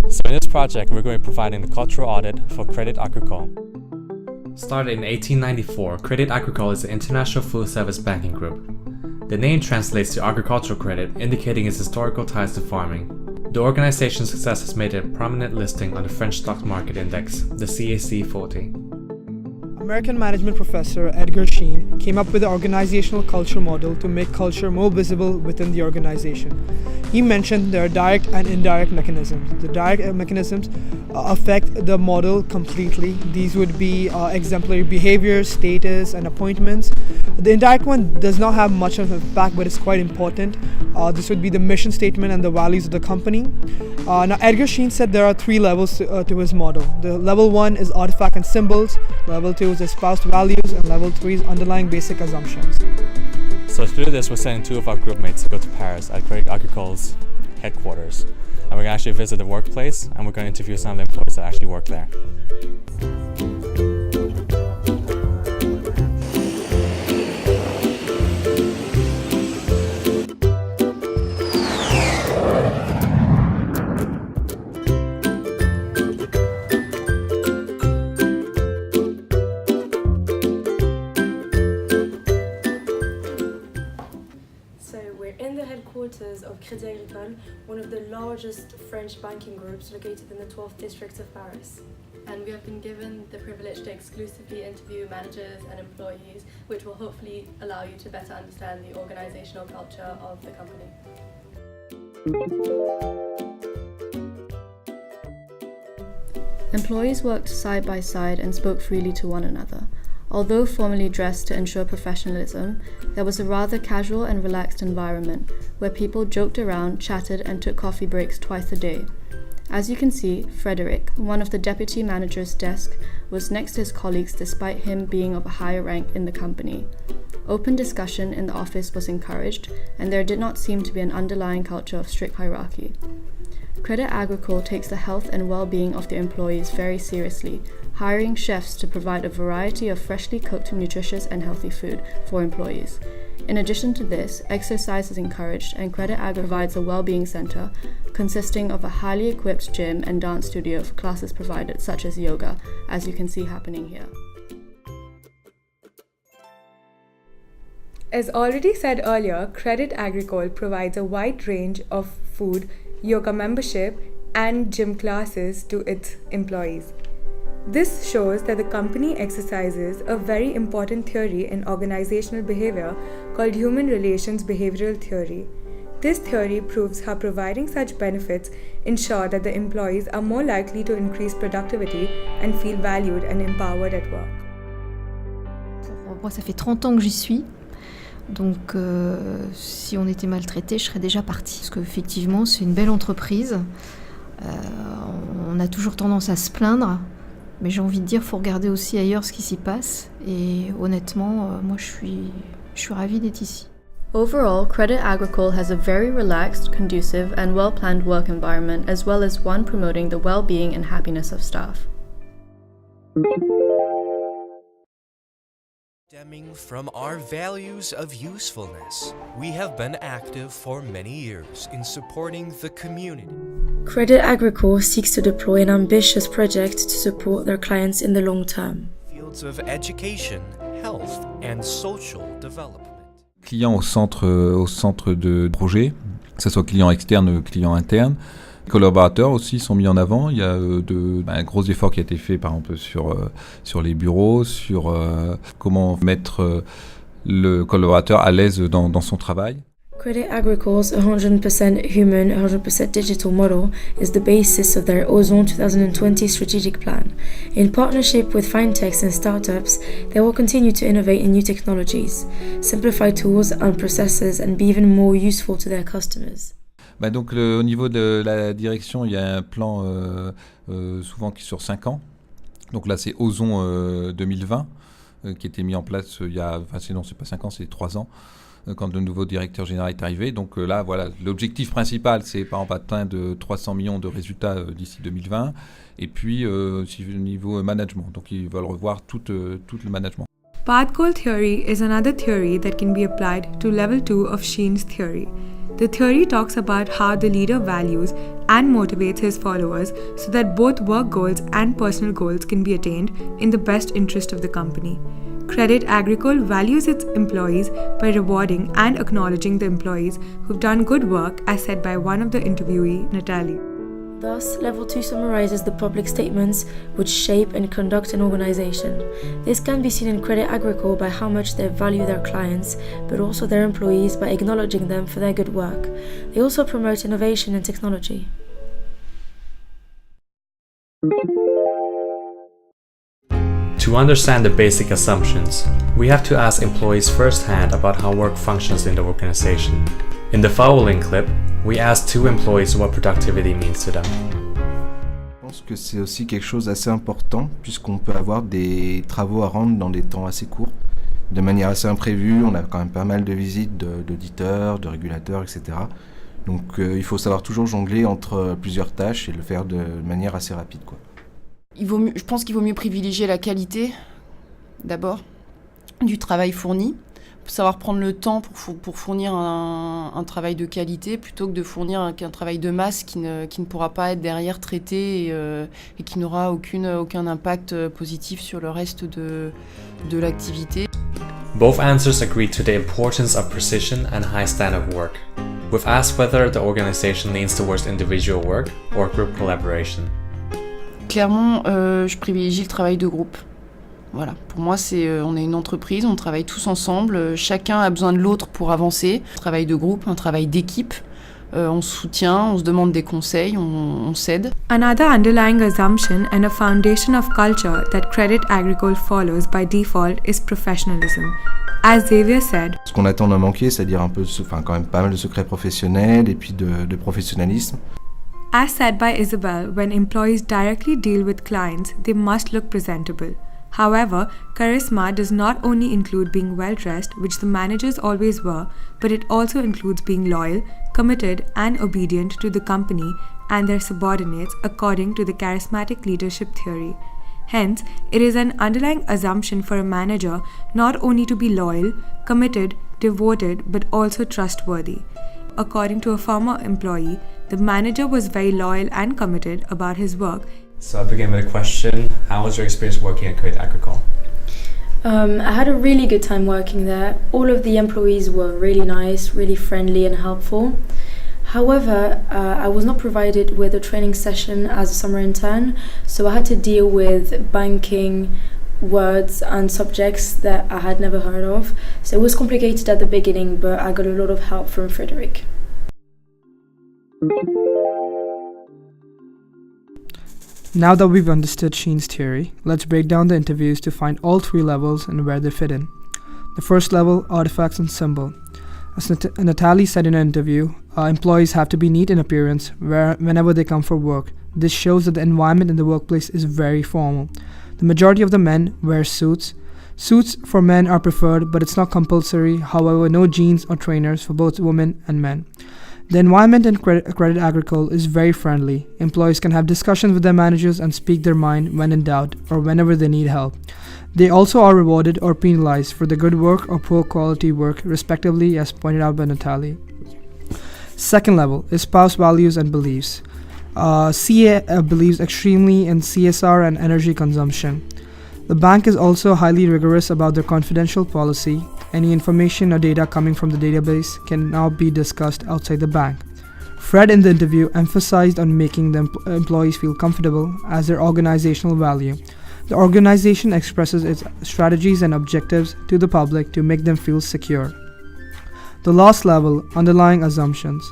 So in this project, we're going to be providing the cultural audit for Credit Agricole. Started in 1894, Credit Agricole is an international full-service banking group. The name translates to agricultural credit, indicating its historical ties to farming. The organization's success has made it a prominent listing on the French stock market index, the CAC 40. American management professor Edgar Sheen came up with an organizational culture model to make culture more visible within the organization. He mentioned there are direct and indirect mechanisms. The direct mechanisms affect the model completely. These would be exemplary behavior, status, and appointments. The indirect one does not have much of an impact, but it's quite important. This would be the mission statement and the values of the company. Now, Edgar Sheen said there are three levels to his model. The level 1 is artifact and symbols, level 2 is espoused values, and level 3 is underlying basic assumptions. So to do this, we're sending two of our group mates to go to Paris at Credit Agricole's headquarters. And we're going to actually visit the workplace, and we're going to interview some of the employees that actually work there. Headquarters of Crédit Agricole, one of the largest French banking groups located in the 12th district of Paris. And we have been given the privilege to exclusively interview managers and employees, which will hopefully allow you to better understand the organizational culture of the company. Employees worked side by side and spoke freely to one another. Although formally dressed to ensure professionalism, there was a rather casual and relaxed environment where people joked around, chatted, and took coffee breaks twice a day. As you can see, Frederick, one of the deputy manager's desk, was next to his colleagues despite him being of a higher rank in the company. Open discussion in the office was encouraged, and there did not seem to be an underlying culture of strict hierarchy. Credit Agricole takes the health and well-being of their employees very seriously, hiring chefs to provide a variety of freshly cooked, nutritious and healthy food for employees. In addition to this, exercise is encouraged, and Credit Agricole provides a well-being center consisting of a highly equipped gym and dance studio for classes provided such as yoga, as you can see happening here. As already said earlier, Credit Agricole provides a wide range of food, yoga membership, and gym classes to its employees. This shows that the company exercises a very important theory in organizational behavior called human relations behavioral theory. This theory proves how providing such benefits ensure that the employees are more likely to increase productivity and feel valued and empowered at work. Moi, ça fait 30 ans que j'y suis. Donc, si on était maltraité, je serais déjà partie. Parce qu'effectivement, c'est une belle entreprise. On a toujours tendance à se plaindre. Mais j'ai envie de dire, il faut regarder aussi ailleurs ce qui s'y passe. Et honnêtement, moi, je suis ravie d'être ici. Overall, Credit Agricole has a very relaxed, conducive, and well-planned work environment, as well as one promoting the well-being and happiness of staff. Stemming from our values of usefulness, we have been active for many years in supporting the community. Credit Agricole seeks to deploy an ambitious project to support their clients in the long term. Fields of education, health, and social development. Clients au centre de projet, que ce soit clients externes ou clients internes. Les collaborateurs aussi sont mis en avant. Il y a un gros effort qui a été fait par exemple sur les bureaux, sur comment mettre le collaborateur à l'aise dans son travail. Credit Agricole's 100% human, 100% digital model is the basis of their Ozone 2020 strategic plan. In partnership with fintechs and startups, they will continue to innovate in new technologies, simplify tools and processes, and be even more useful to their customers. Donc au niveau de la direction, il y a un plan souvent qui est sur 5 ans. Donc là, c'est Ozone 2020 qui a été mis en place il y a... Enfin, sinon, c'est pas 5 ans, c'est 3 ans. Quand le nouveau directeur général est arrivé. Donc là, voilà, l'objectif principal, c'est par exemple atteindre 300 millions de résultats d'ici 2020. Et puis, au niveau management. Donc, ils veulent revoir tout le management. Path goal theory is another theory that can be applied to level 2 of Sheen's theory. The theory talks about how the leader values and motivates his followers so that both work goals and personal goals can be attained in the best interest of the company. Credit Agricole values its employees by rewarding and acknowledging the employees who've done good work, as said by one of the interviewee, Natalie. Thus, Level 2 summarizes the public statements which shape and conduct an organization. This can be seen in Credit Agricole by how much they value their clients, but also their employees by acknowledging them for their good work. They also promote innovation and technology. To understand the basic assumptions, we have to ask employees firsthand about how work functions in the organization. In the following clip, we asked 2 employees what productivity means to them. Je pense que c'est aussi quelque chose d'assez important puisqu'on peut avoir des travaux à rendre dans des temps assez courts. De manière assez imprévue, on a quand même pas mal de visites d'auditeurs, de régulateurs, etc. Donc il faut savoir toujours jongler entre plusieurs tâches et le faire de manière assez rapide, quoi. Je pense qu'il vaut mieux privilégier la qualité, d'abord, du travail fourni. Savoir prendre le temps pour fournir un travail de qualité plutôt que de fournir un travail de masse qui ne pourra pas être derrière traité et qui n'aura aucun impact positif sur le reste de l'activité. Both answers agreed to the importance of precision and high standard of work. We've asked whether the organization leans towards individual work or group collaboration. Clairement, je privilégie le travail de groupe. Voilà, pour moi, on est une entreprise, on travaille tous ensemble, chacun a besoin de l'autre pour avancer. Un travail de groupe, un travail d'équipe, on se soutient, on se demande des conseils, on s'aide. Another underlying assumption and a foundation of culture that Credit Agricole follows by default is professionalism. As Xavier said, Ce qu'on attend d'en manquer, c'est-à-dire quand même pas mal de secrets professionnels et puis de professionnalisme. As said by Isabel, when employees directly deal with clients, they must look presentable. However, charisma does not only include being well-dressed, which the managers always were, but it also includes being loyal, committed, and obedient to the company and their subordinates according to the charismatic leadership theory. Hence, it is an underlying assumption for a manager not only to be loyal, committed, devoted, but also trustworthy. According to a former employee, the manager was very loyal and committed about his work. So I begin with a question. How was your experience working at Credit Agricole? I had a really good time working there. All of the employees were really nice, really friendly and helpful. However, I was not provided with a training session as a summer intern, so I had to deal with banking words and subjects that I had never heard of. So it was complicated at the beginning, but I got a lot of help from Frederick. Now that we've understood Sheen's theory, let's break down the interviews to find all 3 levels and where they fit in. The first level, artifacts and symbol. As Natalie said in an interview, employees have to be neat in appearance whenever they come for work. This shows that the environment in the workplace is very formal. The majority of the men wear suits. Suits for men are preferred, but it's not compulsory. However, no jeans or trainers for both women and men. The environment in Credit Agricole is very friendly. Employees can have discussions with their managers and speak their mind when in doubt or whenever they need help. They also are rewarded or penalized for the good work or poor quality work, respectively, as pointed out by Natalie. Second level is spouse values and beliefs. CA believes extremely in CSR and energy consumption. The bank is also highly rigorous about their confidential policy. Any information or data coming from the database cannot be discussed outside the bank. Fred in the interview emphasized on making the employees feel comfortable as their organizational value. The organization expresses its strategies and objectives to the public to make them feel secure. The last level, underlying assumptions.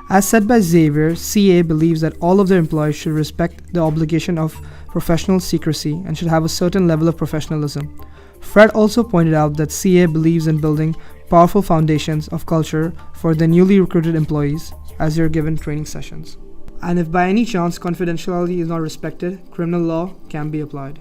As said by Xavier, CA believes that all of their employees should respect the obligation of professional secrecy and should have a certain level of professionalism. Fred also pointed out that CA believes in building powerful foundations of culture for the newly recruited employees as they are given training sessions. And if by any chance confidentiality is not respected, criminal law can be applied.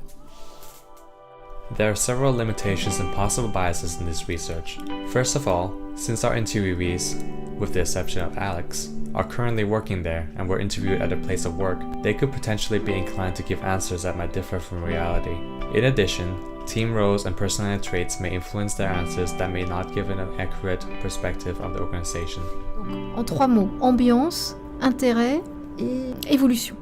There are several limitations and possible biases in this research. First of all, since our interviewees, with the exception of Alex, are currently working there and were interviewed at a place of work, they could potentially be inclined to give answers that might differ from reality. In addition, team roles and personality traits may influence their answers that may not give an accurate perspective of the organization. Donc, en 3 mots, ambiance, intérêt et évolution.